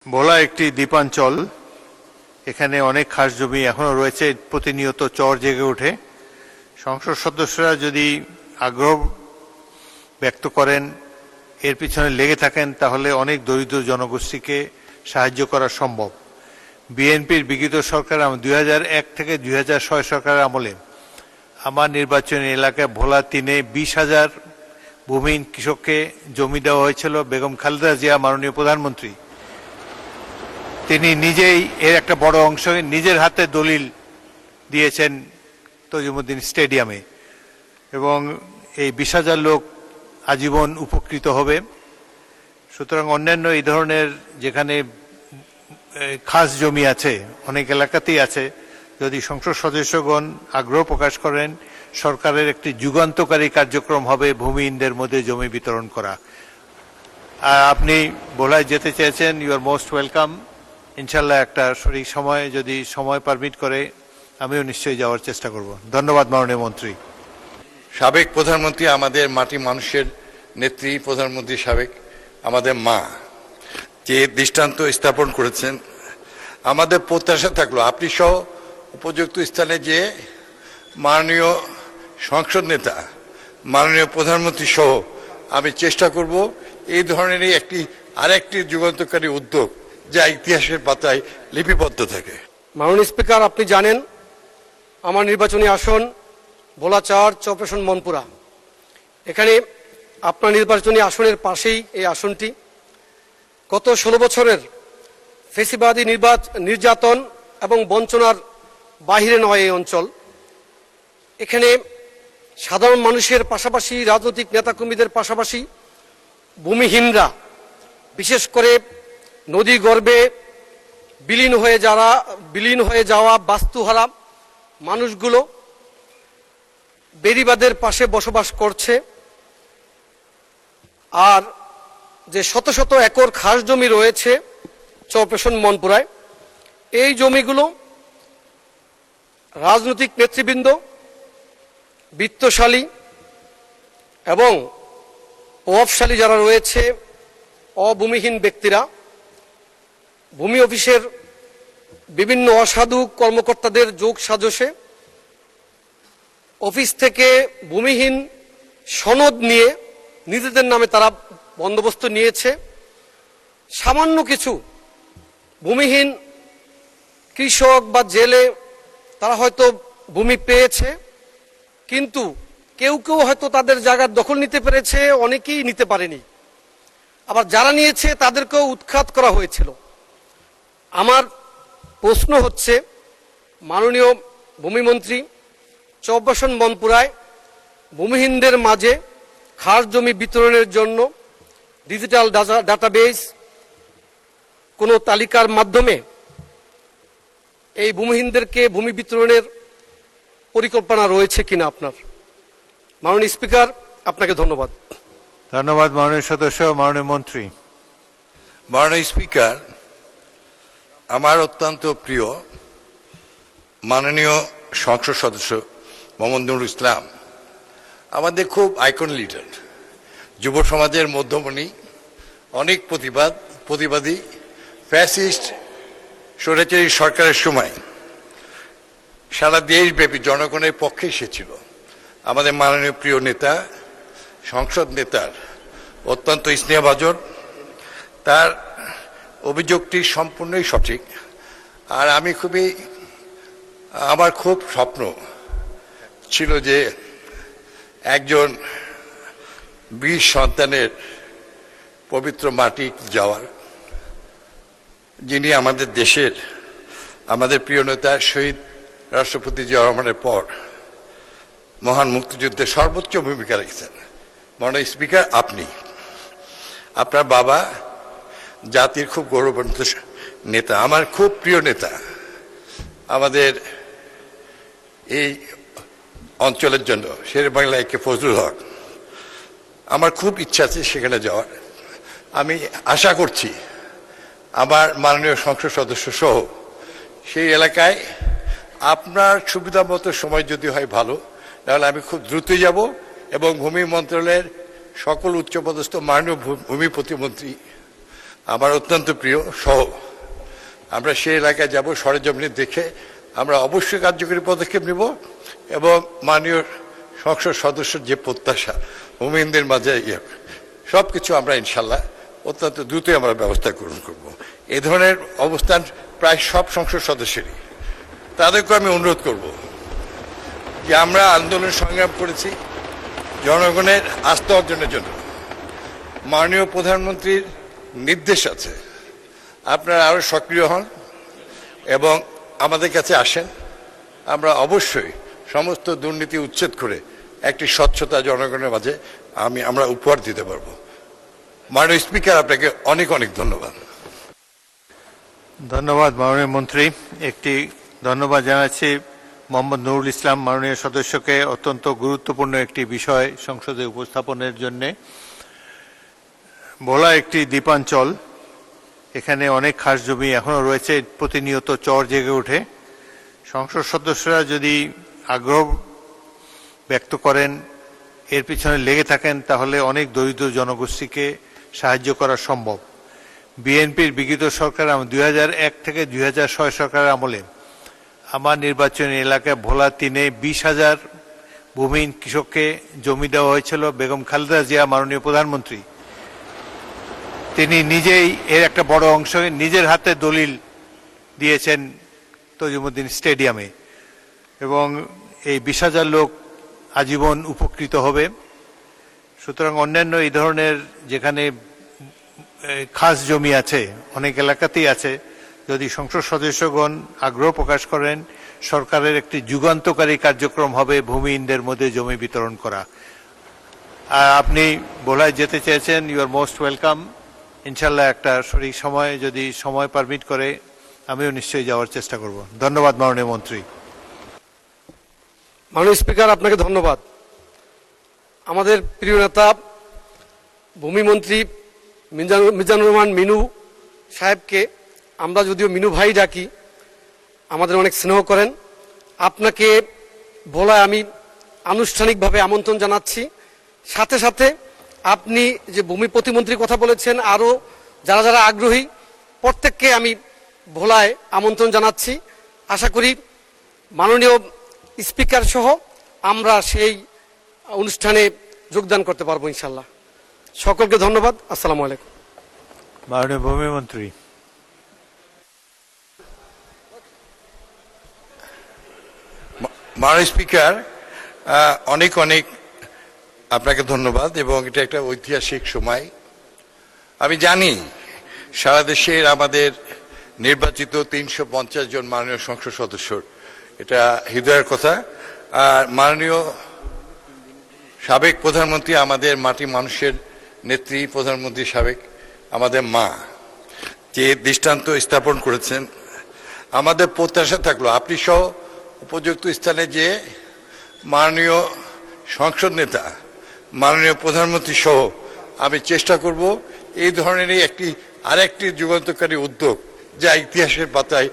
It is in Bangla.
ভোলা একটি দ্বীপাঞ্চল। এখানে অনেক খাস জমি এখনো রয়েছে, প্রতিনিয়ত চর জেগে ওঠে। সংসদ সদস্যরা যদি আগ্রহ ব্যক্ত করেন, এর পিছনে লেগে থাকেন, তাহলে অনেক দরিদ্র জনগোষ্ঠীকে সাহায্য করা সম্ভব। বিএনপির বিগত সরকার 2001 থেকে 2006 সরকারের আমলে আমার নির্বাচনী এলাকায় ভোলা 3-এ 20,000 ভূমিহীন কৃষককে জমি দেওয়া হয়েছিল। বেগম খালেদা জিয়া মাননীয় প্রধানমন্ত্রী তিনি নিজেই এর একটা বড় অংশ নিজের হাতে দলিল দিয়েছেন তজিমুদ্দিন স্টেডিয়ামে, এবং এই 20,000 লোক আজীবন উপকৃত হবে। সুতরাং অন্যান্য এই ধরনের যেখানে খাস জমি আছে, অনেক এলাকাতেই আছে, যদি সংসদ সদস্যগণ আগ্রহ প্রকাশ করেন, সরকারের একটি যুগান্তকারী কার্যক্রম হবে ভূমিহীনদের মধ্যে জমি বিতরণ করা। আপনি ভোলায় যেতে চেয়েছেন, ইউ আর মোস্ট ওয়েলকাম। ইনশাল্লাহ একটা সঠিক সময় যদি সময় পারমিট করে আমিও নিশ্চয়ই যাওয়ার চেষ্টা করব। ধন্যবাদ মাননীয় মন্ত্রী। সাবেক প্রধানমন্ত্রী, আমাদের মাটি মানুষের নেত্রী, প্রধানমন্ত্রী সাবেক, আমাদের মা যে দৃষ্টান্ত স্থাপন করেছেন, আমাদের প্রত্যাশা থাকলো আপনি সহ উপযুক্ত স্থানে যে মাননীয় সংসদ নেতা, মাননীয় প্রধানমন্ত্রী সহ আমি চেষ্টা করব এই ধরনেরই আরেকটি যুগান্তকারী উদ্যোগ যা ইতিহাসের পাতায় লিপিবদ্ধ থাকে। মাননীয় স্পিকার, আপনি জানেন আমার নির্বাচনী আসন ভোলা 4 চরপেশন মনপুরা। এখানে আপনার নির্বাচনী আসনের পাশেই এই আসনটি। গত 16 বছরের ফেসিবাদী নির্যাতন এবং বঞ্চনার বাহিরে নয় এই অঞ্চল। এখানে সাধারণ মানুষের পাশাপাশি রাজনৈতিক নেতাকর্মীদের পাশাপাশি ভূমিহীনরা, বিশেষ করে নদী গর্ভে বিলীন হয়ে যাওয়া বাস্তুহারা মানুষগুলো বেড়িবাঁধের পাশে বসবাস করছে। আর যে শত শত একর খাস জমি রয়েছে চরপেশন মনপুরায়, এই জমিগুলো রাজনৈতিক নেতৃবৃন্দ, বিত্তশালী এবং প্রভাবশালী যারা রয়েছে অভূমিহীন ব্যক্তিরা ভূমি অফিসের বিভিন্ন অসাধু কর্মকর্তাদের যোগ সাজসে অফিস থেকে ভূমিহীন সনদ নিয়ে নিজেদের নামে তারা বন্দোবস্ত নিয়েছে। সামান্য কিছু ভূমিহীন কৃষক বা জেলে তারা হয়তো ভূমি পেয়েছে, কিন্তু কেউ কেউ হয়তো তাদের জায়গার দখল নিতে পেরেছে, অনেকেই নিতে পারেনি। আবার যারা নিয়েছে তাদেরকেও উৎখাত করা হয়েছিল। আমার প্রশ্ন হচ্ছে, মাননীয় ভূমিমন্ত্রী, চরপেশন মনপুরায় ভূমিহীনদের মাঝে খাস জমি বিতরণের জন্য ডিজিটাল ডাটাবেস কোনো তালিকার মাধ্যমে এই ভূমিহীনদেরকে ভূমি বিতরণের পরিকল্পনা রয়েছে কিনা আপনার? মাননীয় স্পিকার, আপনাকে ধন্যবাদ। ধন্যবাদ মাননীয় সদস্য। মাননীয় মন্ত্রী। মাননীয় স্পিকার, আমার অত্যন্ত প্রিয় মাননীয় সংসদ সদস্য মোহাম্মদ নুরুল ইসলাম আমাদের খুব আইকন লিডার, যুব সমাজের মধ্যমণি, অনেক প্রতিবাদী ফ্যাসিস্ট স্বৈরাচারী সরকারের সময় সারা দেশব্যাপী জনগণের পক্ষে এসেছিল। আমাদের মাননীয় প্রিয় নেতা, সংসদ নেতার অত্যন্ত স্নেহভাজন, তার অভিযোগটি সম্পূর্ণই সঠিক। আর আমার খুব স্বপ্ন ছিল যে একজন বীর সন্তানের পবিত্র মাটি যাওয়ার, যিনি আমাদের দেশের, আমাদের প্রিয় নেতা শহীদ রাষ্ট্রপতি জিয়া রহমানের পর মহান মুক্তিযুদ্ধের সর্বোচ্চ ভূমিকা রেখেছেন। মাননীয় স্পিকার, আপনার বাবা জাতির খুব গৌরবান্বিত নেতা, আমার খুব প্রিয় নেতা, আমাদের এই অঞ্চলের জন্য শেরেবাংলা একে ফজলুল হক। আমার খুব ইচ্ছা আছে সেখানে যাওয়ার। আমি আশা করছি আমার মাননীয় সংসদ সদস্য সহ সেই এলাকায় আপনার সুবিধা মতো সময় যদি হয় ভালো, তাহলে আমি খুব দ্রুতই যাব এবং ভূমি মন্ত্রণালয়ের সকল উচ্চপদস্থ মাননীয় ভূমি প্রতিমন্ত্রী আমার অত্যন্ত প্রিয় সহ আমরা সেই এলাকায় যাব, সরেজমিনে দেখে আমরা অবশ্যই কার্যকরী পদক্ষেপ নেব এবং মাননীয় সংসদ সদস্যের যে প্রত্যাশা ভূমিহীনদের মাঝে সবকিছু আমরা ইনশাল্লাহ অত্যন্ত দ্রুতই আমরা ব্যবস্থা গ্রহণ করব। এই ধরনের অবস্থান প্রায় সব সংসদ সদস্যেরই। তাদেরকে আমি অনুরোধ করব যে আমরা আন্দোলন সংগ্রাম করেছি জনগণের আস্থা অর্জনের জন্য। মাননীয় প্রধানমন্ত্রীর নির্দেশ আছে, আপনারা আরো সক্রিয় হন এবং আমাদের কাছে আসেন। আমরা অবশ্যই সমস্ত দুর্নীতি উচ্ছেদ করে একটি স্বচ্ছতা জনগণের মাঝে আমরা উপহার দিতে পারবো। মাননীয় স্পিকার, আপনাকে অনেক অনেক ধন্যবাদ। ধন্যবাদ মাননীয় মন্ত্রী। একটি ধন্যবাদ জানাচ্ছি মোহাম্মদ নুরুল ইসলাম মাননীয় সদস্যকে অত্যন্ত গুরুত্বপূর্ণ একটি বিষয় সংসদে উপস্থাপনের জন্য। ভোলা একটি দ্বীপাঞ্চল, এখানে অনেক খাস জমি এখনো রয়েছে, প্রতিনিয়ত চর জেগে ওঠে। সংসদ সদস্যরা যদি আগ্রহ ব্যক্ত করেন, এর পিছনে লেগে থাকেন, তাহলে অনেক দরিদ্র জনগোষ্ঠীকে সাহায্য করা সম্ভব। বিএনপির বিগত সরকার 2001 থেকে 2006 সরকারের আমলে আমার নির্বাচনী এলাকায় ভোলা 3-এ 20,000 ভূমিহীন কৃষককে জমি দেওয়া হয়েছিল। বেগম খালেদা জিয়া মাননীয় প্রধানমন্ত্রী তিনি নিজেই এর একটা বড় অংশ নিজের হাতে দলিল দিয়েছেন তজিমুদ্দিন স্টেডিয়ামে, এবং এই 20,000 লোক আজীবন উপকৃত হবে। সুতরাং অন্যান্য এই ধরনের যেখানে খাস জমি আছে, অনেক এলাকাতেই আছে, যদি সংসদ সদস্যগণ আগ্রহ প্রকাশ করেন, সরকারের একটি যুগান্তকারী কার্যক্রম হবে ভূমিহীনদের মধ্যে জমি বিতরণ করা। আর আপনি ভোলায় যেতে চেয়েছেন, ইউ আর মোস্ট ওয়েলকাম। ইনশাল্লাহ একটা সঠিক সময় যদি সময় পারমিট করে আমিও নিশ্চয়ই যাওয়ার চেষ্টা করব। ধন্যবাদ মাননীয় মন্ত্রী। মাননীয় স্পিকার, আপনাকে ধন্যবাদ। আমাদের প্রিয় নেতা ভূমিমন্ত্রী মিজানুর রহমান মিনু সাহেবকে আমরা যদিও মিনু ভাই ডাকি, আমাদের অনেক স্নেহ করেন। আপনাকে ভোলায় আমি আনুষ্ঠানিকভাবে আমন্ত্রণ জানাচ্ছি। সাথে সাথে আপনি যে ভূমি প্রতিমন্ত্রীর কথা বলেছেন, আরও যারা যারা আগ্রহী প্রত্যেককে আমি ভোলায় আমন্ত্রণ জানাচ্ছি। আশা করি মাননীয় স্পিকার সহ আমরা সেই অনুষ্ঠানে যোগদান করতে পারবো ইনশাল্লাহ। সকলকে ধন্যবাদ। আসসালামু আলাইকুম। মাননীয় ভূমিমন্ত্রী। মাননীয় স্পিকার, অনেক অনেক আপনাকে ধন্যবাদ এবং এটা একটা ঐতিহাসিক সময়। আমি জানি সারা দেশের আমাদের নির্বাচিত 350 জন মাননীয় সংসদ সদস্যর এটা হৃদয়ের কথা। আর মাননীয় সাবেক প্রধানমন্ত্রী, আমাদের মাটি মানুষের নেত্রী, প্রধানমন্ত্রী সাবেক, আমাদের মা যে দৃষ্টান্ত স্থাপন করেছেন, আমাদের প্রত্যাশা থাকলো আপনি সহ উপযুক্ত স্থানে যে মাননীয় সংসদ নেতা, মাননীয় প্রধানমন্ত্রী সহ আমি চেষ্টা করব এই ধরনেরই আরেকটি যুগান্তকারী উদ্যোগ যা ইতিহাসের পাতায়